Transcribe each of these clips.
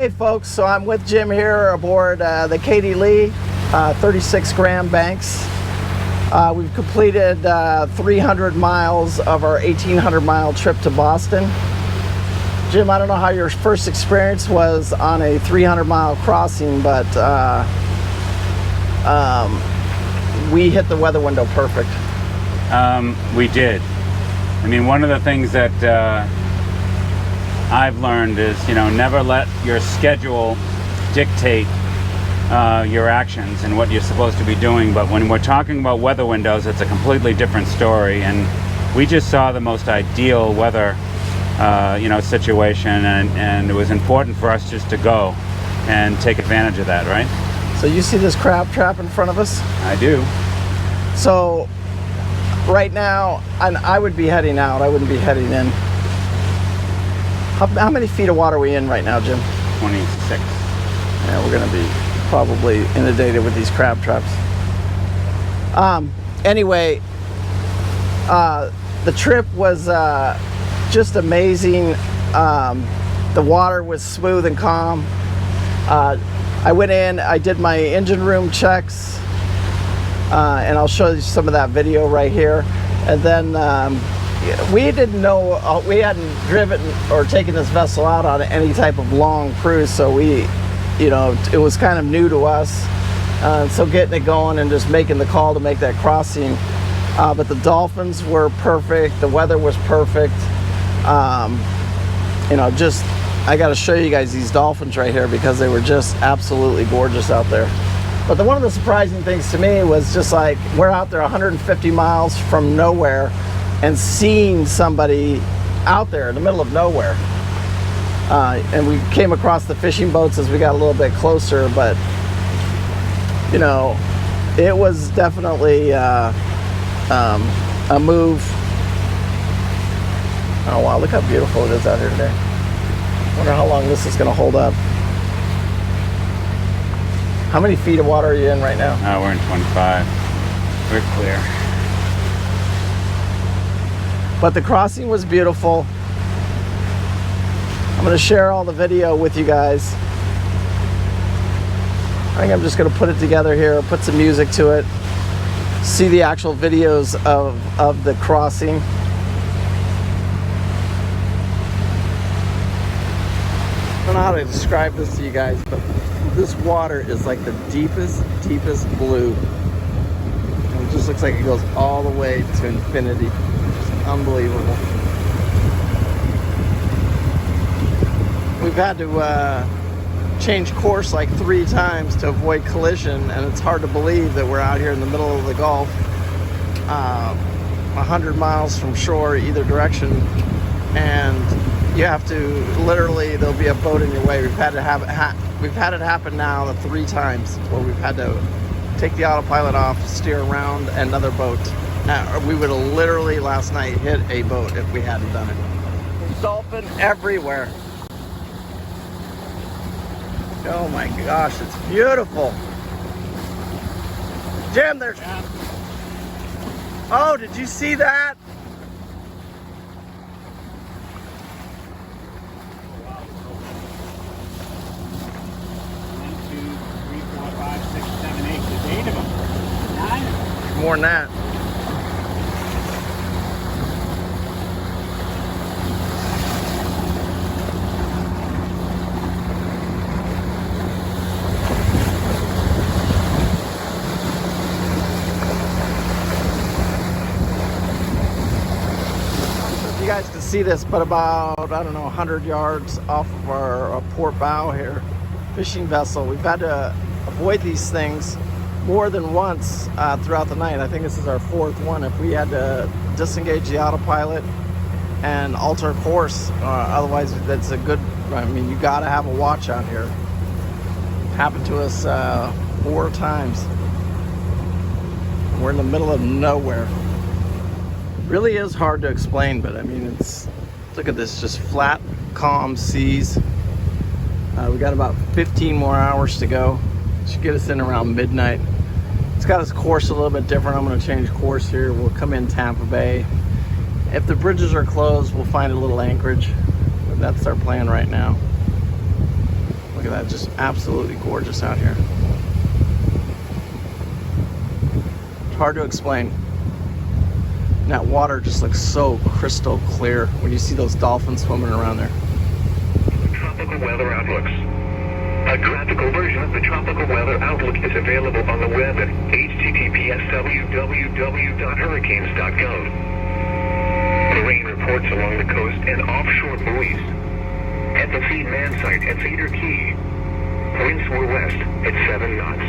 Hey folks, so I'm with Jim here aboard the Katie Lee 36 gram banks. We've completed 300 miles of our 1,800 mile trip to Boston. Jim, I don't know how your first experience was on a 300 mile crossing, but we hit the weather window perfect. We did. I mean, one of the things that I've learned is, never let your schedule dictate your actions and what you're supposed to be doing. But when we're talking about weather windows, it's a completely different story. And we just saw the most ideal weather, situation, and it was important for us just to go and take advantage of that, right? So you see this crab trap in front of us? I do. So right now, I would be heading out. I wouldn't be heading in. How many feet of water are we in right now, Jim? 26. Yeah, we're going to be probably inundated with these crab traps. Anyway, the trip was just amazing. The water was smooth and calm. I went in, I did my engine room checks, and I'll show you some of that video right here. And then we didn't know, we hadn't driven or taken this vessel out on any type of long cruise, so it was kind of new to us. So getting it going and just making the call to make that crossing. But the dolphins were perfect, the weather was perfect. I got to show you guys these dolphins right here because they were just absolutely gorgeous out there. But one of the surprising things to me was just like, we're out there 150 miles from nowhere and seeing somebody out there in the middle of nowhere. And we came across the fishing boats as we got a little bit closer, but it was definitely a move. Oh wow, look how beautiful it is out here today. Wonder how long this is gonna hold up. How many feet of water are you in right now? We're in 25. We're clear. But the crossing was beautiful. I'm going to share all the video with you guys. I think I'm just going to put it together here, put some music to it, see the actual videos of the crossing. I don't know how to describe this to you guys, but this water is like the deepest blue. And it just looks like it goes all the way to infinity. Unbelievable. We've had to change course like 3 times to avoid collision, and it's hard to believe that we're out here in the middle of the Gulf, 100 miles from shore either direction, and you have to literally, there'll be a boat in your way. We've had it happen now 3 times where we've had to take the autopilot off, steer around another boat. We would have literally last night hit a boat if we hadn't done it. There's dolphin everywhere. Oh my gosh, it's beautiful. Jim, there's... Oh, did you see that? More than that. You guys can see this, but about, I don't know, 100 yards off of our port bow here, fishing vessel. We've had to avoid these things more than once throughout the night. I think this is our 4th one. If we had to disengage the autopilot and alter course, otherwise that's a good, you gotta have a watch out here. Happened to us 4 times. We're in the middle of nowhere. Really is hard to explain, but it's, look at this, just flat, calm seas. We got about 15 more hours to go. Should get us in around midnight. It's got its course a little bit different. I'm going to change course here. We'll come in Tampa Bay. If the bridges are closed, we'll find a little anchorage. But that's our plan right now. Look at that, just absolutely gorgeous out here. It's hard to explain. And that water just looks so crystal clear when you see those dolphins swimming around there. Tropical weather outlooks. A graphical version of the tropical weather outlook is available on the web at https://www.hurricanes.gov. Rain reports along the coast and offshore buoys. At the feed man site at Cedar Key, winds were west at 7 knots.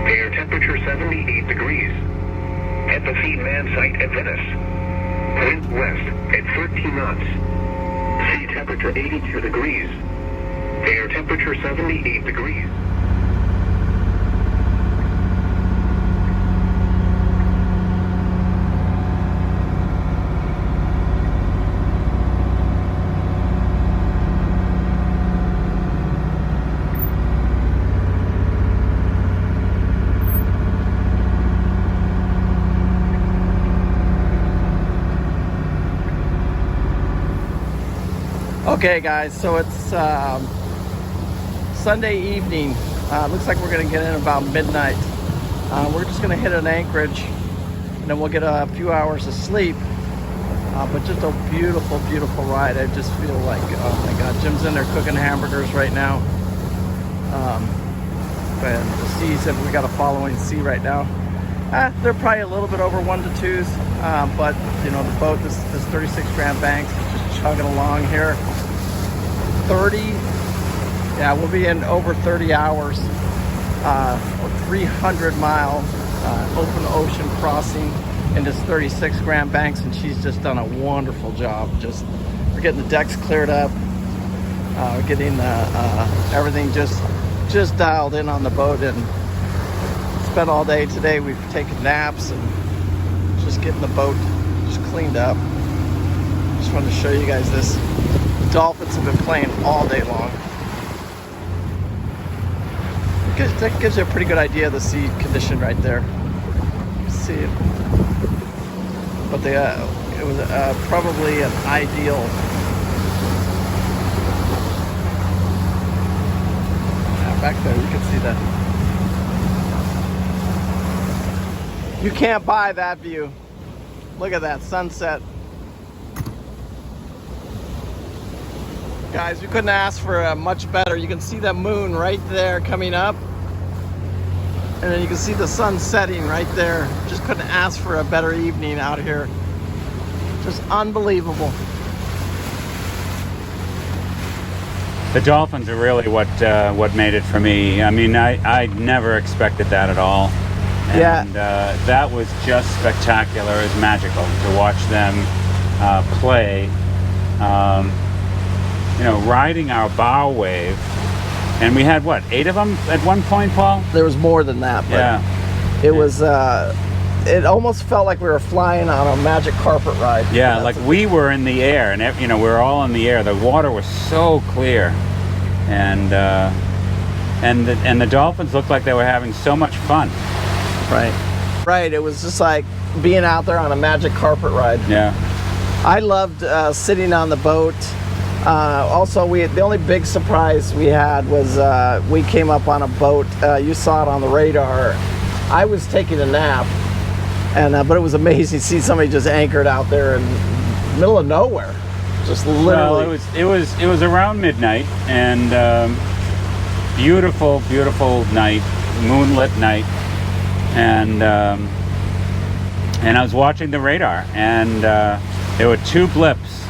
Air temperature 78 degrees. At the feed man site at Venice, wind west at 13 knots. Sea temperature 82 degrees. Air temperature 78 degrees. Okay guys, so it's Sunday evening. Looks like we're gonna get in about midnight. We're just gonna hit an anchorage and then we'll get a few hours of sleep. But just a beautiful, beautiful ride. I just feel like, oh my God, Jim's in there cooking hamburgers right now. And the seas, we got a following sea right now. They're probably a little bit over 1 to 2s, but you know, the boat, this 36 Grand Banks is just chugging along here. 30, yeah, we'll be in over 30 hours, 300-mile open ocean crossing in this 36 Grand Banks, and she's just done a wonderful job. We're getting the decks cleared up, we're getting everything just dialed in on the boat, and spent all day today. We've taken naps and just getting the boat just cleaned up. Just wanted to show you guys this. The dolphins have been playing all day long. That gives you a pretty good idea of the sea condition right there. You see it. But it was probably an ideal. Back there, you can see that. You can't buy that view. Look at that sunset. Guys, we couldn't ask for a much better. You can see the moon right there coming up. And then you can see the sun setting right there. Just couldn't ask for a better evening out here. Just unbelievable. The dolphins are really what made it for me. I mean, I never expected that at all. And that was just spectacular. It was magical to watch them play. You know, riding our bow wave, and we had what, 8 of them at one point, Paul? There was more than that, but yeah, it was. It almost felt like we were flying on a magic carpet ride. Yeah, like we were in the air, and you know, we were all in the air. The water was so clear, and the dolphins looked like they were having so much fun. Right. It was just like being out there on a magic carpet ride. Yeah. I loved sitting on the boat. Also, the only big surprise we had was we came up on a boat. You saw it on the radar. I was taking a nap, but it was amazing to see somebody just anchored out there in the middle of nowhere. Just literally. Well, it was around midnight, and beautiful night, moonlit night. And I was watching the radar, and there were 2 blips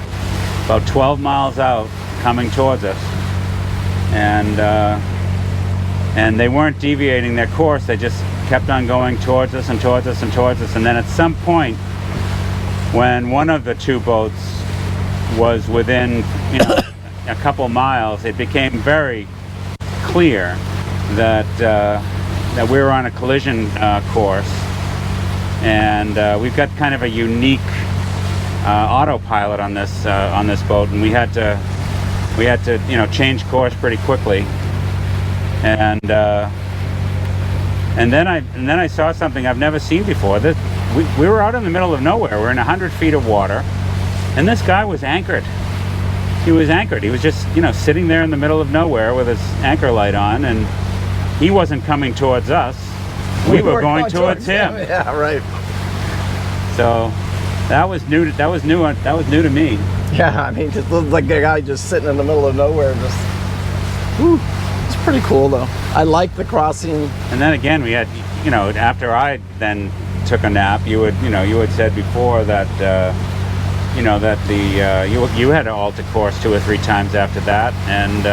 about 12 miles out coming towards us, and they weren't deviating their course. They just kept on going towards us and towards us and towards us. And then at some point, when one of the 2 boats was within, you know, a couple miles, it became very clear that we were on a collision course, and we've got kind of a unique autopilot on this boat, and we had to you know, change course pretty quickly, and then I saw something I've never seen before. We were out in the middle of nowhere. We're in 100 feet of water, and this guy was anchored. he was anchored. He was just, you know, sitting there in the middle of nowhere with his anchor light on, and he wasn't coming towards us. We were going towards him. Yeah, right. So that was new. That was new to me. Yeah, I mean, it looked like a guy just sitting in the middle of nowhere. Just, whew, it's pretty cool though. I like the crossing. And then again, we had, you know, after I then took a nap, you had said before that, you know, that you had to alter course 2 or 3 times after that, and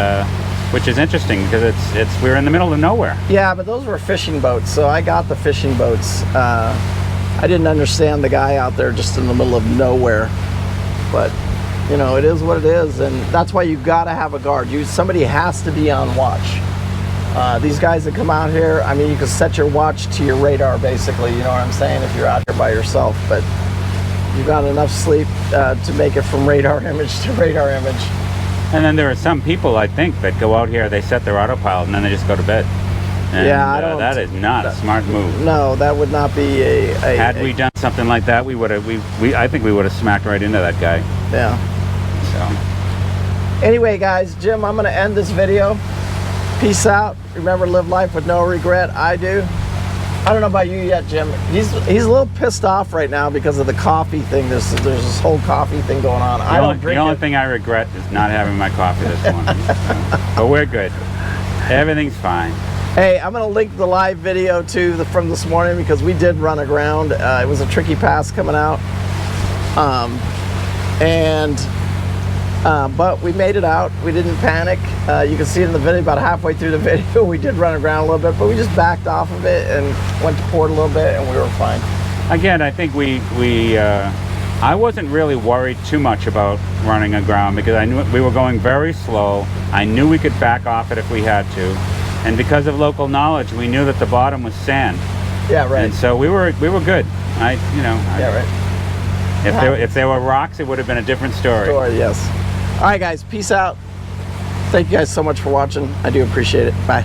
which is interesting because we're in the middle of nowhere. Yeah, but those were fishing boats, so I got the fishing boats. I didn't understand the guy out there just in the middle of nowhere, but you know, it is what it is, and that's why you got to have a guard. Somebody has to be on watch. These guys that come out here, I mean, you can set your watch to your radar, basically. You know what I'm saying? If you're out here by yourself, but you got enough sleep to make it from radar image to radar image. And then there are some people, I think, that go out here, they set their autopilot, and then they just go to bed. And, yeah, that is not a smart move. No, that would not be Had we done something like that, I think we would have smacked right into that guy. Yeah. So. Anyway, guys, Jim, I'm going to end this video. Peace out. Remember, live life with no regret. I do. I don't know about you yet, Jim. He's a little pissed off right now because of the coffee thing. There's this whole coffee thing going on. The only thing I regret is not having my coffee this morning. But we're good. Everything's fine. Hey, I'm going to link the live video too from this morning because we did run aground. It was a tricky pass coming out. But we made it out. We didn't panic. You can see it in the video. About halfway through the video, we did run aground a little bit, but we just backed off of it and went to port a little bit, and we were fine. Again, I think I wasn't really worried too much about running aground because I knew we were going very slow. I knew we could back off it if we had to, and because of local knowledge, we knew that the bottom was sand. Yeah, right. And so we were good. Yeah, right. If there were rocks, it would have been a different story. Yes. All right, guys. Peace out. Thank you guys so much for watching. I do appreciate it. Bye.